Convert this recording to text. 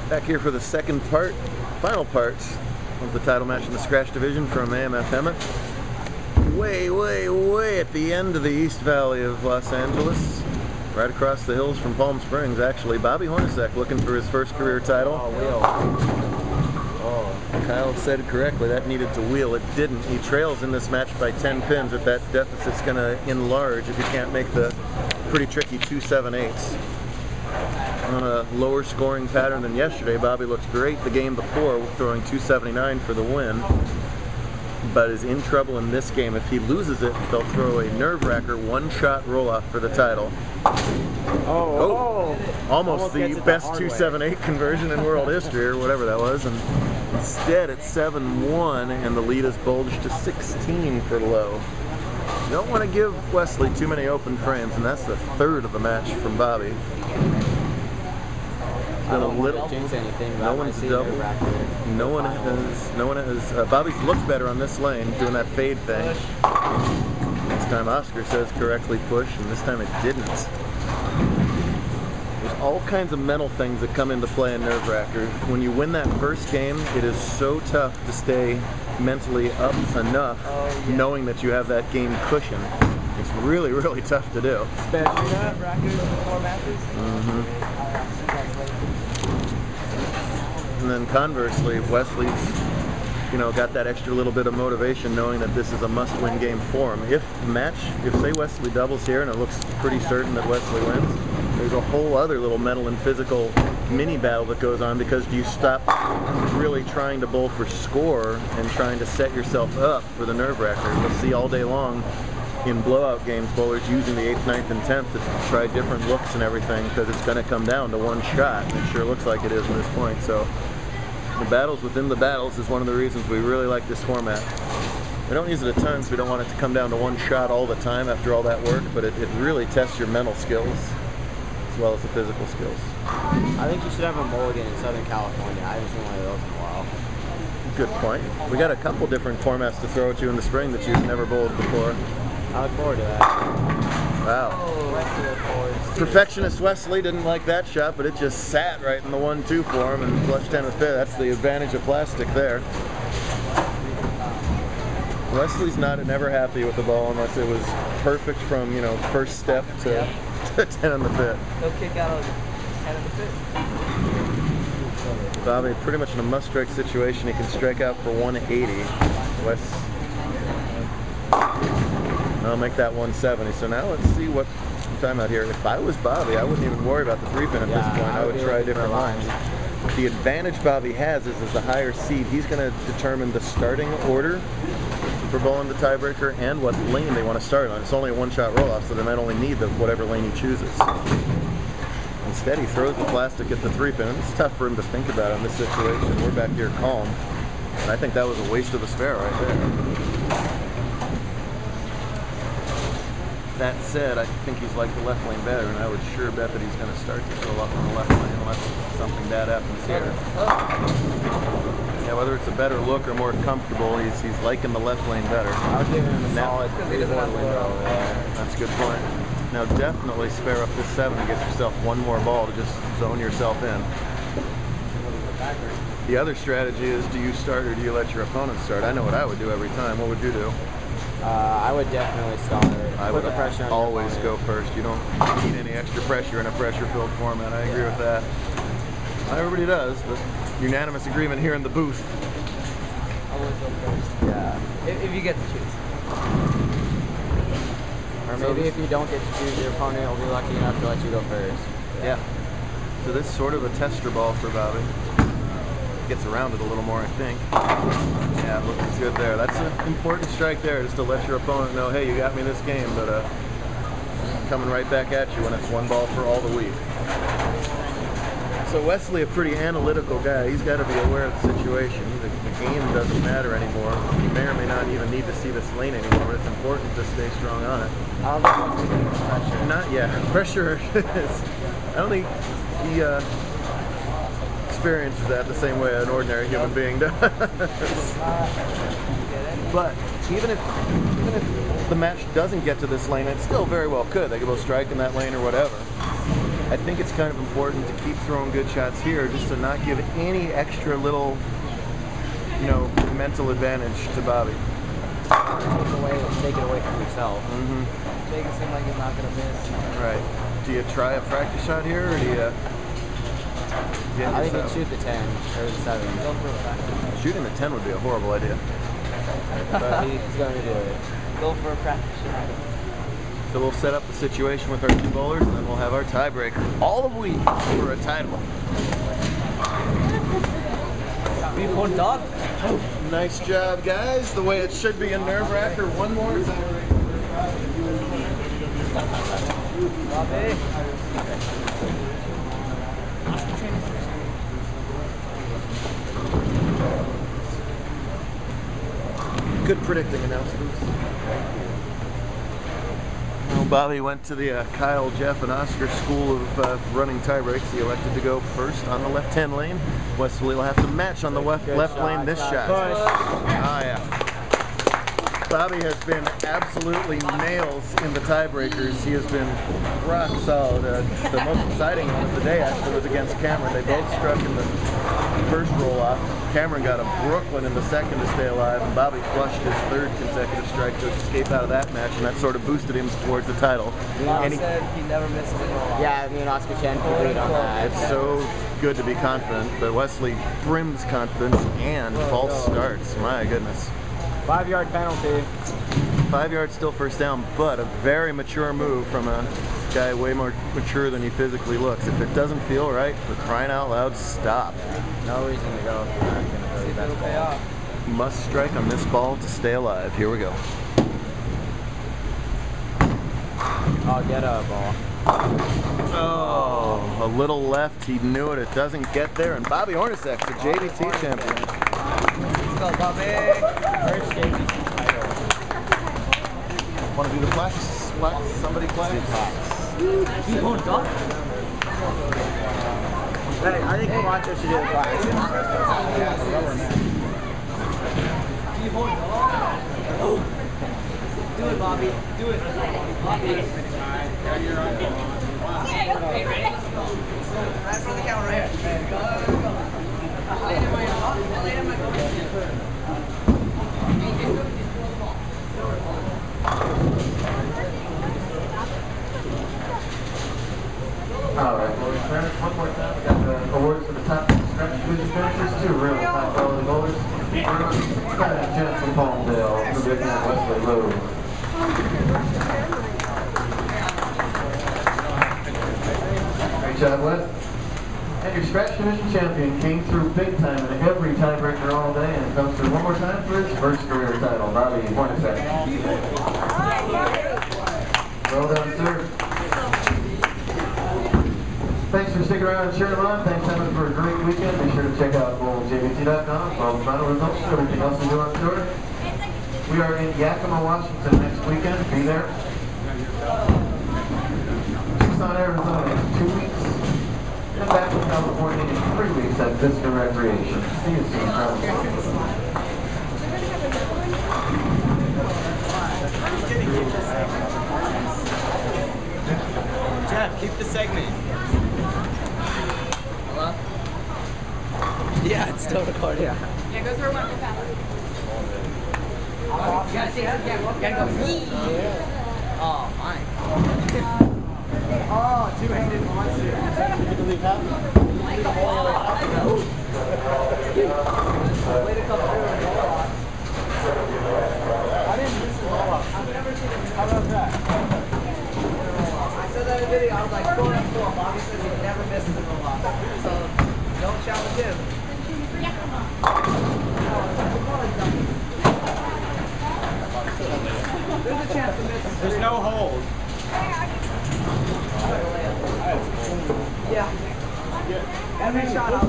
Back here for the second part, final part of the title match in the scratch division from AMF Hemet. Way at the end of the East Valley of Los Angeles. Right across the hills from Palm Springs, actually. Bobby Hornacek looking for his first career title. Kyle said correctly, that needed to wheel. It didn't. He trails in this match by 10 pins. If that deficit's going to enlarge if you can't make the pretty tricky 2-7-8s. On a lower scoring pattern than yesterday, Bobby looked great the game before, throwing 279 for the win, but is in trouble in this game. If he loses it, they'll throw a nerve-wracker one-shot roll-off for the title. Almost the best 278 conversion in world history, or whatever that was, and instead it's 7-1, and the lead is bulged to 16 for low. You don't want to give Wesley too many open frames, and that's the third of the match from Bobby. I don't want to jinx anything. No one's double. No one has. Bobby's looked better on this lane, doing that fade thing. This time Oscar says correctly push, and this time it didn't. There's all kinds of mental things that come into play in Nerve-Wracker. When you win that first game, it is so tough to stay mentally up enough, knowing that you have that game cushion. It's really tough to do. Especially Nerve-Wracker before matches. And then conversely, Wesley's, got that extra little bit of motivation knowing that this is a must-win game for him. If say Wesley doubles here and it looks pretty certain that Wesley wins, there's a whole other little mental and physical mini battle that goes on, because do you stop really trying to bowl for score and trying to set yourself up for the Nerve-Wracker? You'll see all day long in blowout games bowlers using the 8th, 9th, and 10th to try different looks and everything, because it's going to come down to one shot, and it sure looks like it is at this point. So the battles within the battles is one of the reasons we really like this format. We don't use it a ton, so we don't want it to come down to one shot all the time after all that work, but it really tests your mental skills as well as the physical skills. I think you should have a mulligan in Southern California. I haven't seen one of those in a while. Good point. We got a couple different formats to throw at you in the spring that you've never bowled before. I look forward to that. Wow. Perfectionist Wesley didn't like that shot, but it just sat right in the 1-2 for him and flushed down the pit. That's the advantage of plastic there. Wesley's never happy with the ball unless it was perfect from, first step to 10 in the pit. He'll kick out of 10 in the pit. Bobby pretty much in a must-strike situation. He can strike out for 180. I'll make that 170. So now let's see what time out here. If I was Bobby, I wouldn't even worry about the 3-pin at this point. I would try different lines. The advantage Bobby has is as a higher seed, he's going to determine the starting order for bowling the tiebreaker and what lane they want to start on. It's only a one-shot roll-off, so they might only need whatever lane he chooses. Instead, he throws the plastic at the 3-pin. It's tough for him to think about in this situation. We're back here calm. And I think that was a waste of a spare right there. That said, I think he's like the left lane better, and I would sure bet that he's going to start this roll up on the left lane unless something bad happens here. Yeah, whether it's a better look or more comfortable, he's liking the left lane better. I would give him a solid 3-4 window there. That's a good point. Now definitely spare up this 7 to get yourself one more ball to just zone yourself in. The other strategy is, do you start or do you let your opponent start? I know what I would do every time. What would you do? I would definitely start. I would always go first. You don't need any extra pressure in a pressure-filled format. I agree with that. Not everybody does, but unanimous agreement here in the booth. Always go first. Yeah, if you get to choose. Or maybe if you don't get to choose, your opponent will be lucky enough to let you go first. Yeah. So this is sort of a tester ball for Bobby. Gets around it a little more, I think. Yeah, looking good there. That's an important strike there, just to let your opponent know, hey, you got me this game, but coming right back at you when it's one ball for all the week. So Wesley, a pretty analytical guy. He's got to be aware of the situation. The game doesn't matter anymore. You may or may not even need to see this lane anymore, but it's important to stay strong on it. I don't think Wesley gets pressure. Not yet. Pressure is... I don't think he... experiences that the same way an ordinary human being does. But even if the match doesn't get to this lane, it still very well could. They could both strike in that lane or whatever. I think it's kind of important to keep throwing good shots here, just to not give any extra little, you know, mental advantage to Bobby. Take it away from yourself. Make it seem like he's not going to miss. Right. Do you try a practice shot here, or do you? I think he'd shoot the 10 or the 7. Go for a practice. Shooting the 10 would be a horrible idea. But he's going to do it. Go for a practice shot. So we'll set up the situation with our 2 bowlers, and then we'll have our tiebreaker all of week for a title. Be one dog. Nice job, guys. The way it should be a nerve-wracker. One more tiebreaker. Good predicting, announcers. Well, Bobby went to the Kyle, Jeff, and Oscar School of running tiebreaks. He elected to go first on the left-hand lane. Wesley will have to match on the left lane this shot. Ah, yeah. Bobby has been absolutely nails in the tiebreakers. He has been rock solid. The most exciting one of the day actually was against Cameron. They both struck in the first roll-off. Cameron got a Brooklyn in the second to stay alive, and Bobby flushed his 3rd consecutive strike to escape out of that match, and that sort of boosted him towards the title. And he said he never misses a roll-off. Yeah, me and Oscar Chen agreed on that. It's so good to be confident, but Wesley brims confidence and false starts. My goodness. 5-yard penalty. 5 yards still first down, but a very mature move from a guy way more mature than he physically looks. If it doesn't feel right, for crying out loud, stop. No reason to go if you're not going to go your best ball. Must strike on this ball to stay alive. Here we go. Oh, get a ball. Oh, a little left. He knew it. It doesn't get there. And Bobby Hornacek, the JBT champion. Let's go, Bobby. First JBT title. Want to do the plaques? Somebody plaques? Be one dog. Hey, I think Hornacek should do the plaques. Do it, Bobby. Do it. Bobby. Okay, ready? That's on the camera right here. Go. Lay it in my Alright, well, one more time. We got the awards for the top stretch division finishers, 2 real high quality bowlers. Jensen Palmdale, predicting Wesley Lowe. Great job, Wes. And your scratch division champion came through big time in every tiebreaker all day, and comes through one more time for his first career title, Bobby Hornacek. Well done, sir. Thanks for sticking around and cheering on. Thanks, Hemet, for a great weekend. Be sure to check out JBT.com for all the final results and everything else we do on tour. We are in Yakima, Washington next weekend. Be there. Tucson, Arizona in 2 weeks. And back in California in 3 weeks at Vista Recreation. See you soon. Jeff, keep the segment. Hello? Yeah, it's still recording. Yeah, go through one more time. You gotta say it again. You gotta go. Oh, fine. Oh, two-handed monster. You can leave half. Way to come through and roll off. I didn't miss the roll-off. I've never seen it. How about that? I saw that in a video. I was like, 4 and 4. Bobby says he never misses a roll-off. So, don't challenge him. There's a chance to miss. There's no hold. Yeah. Every shot I'll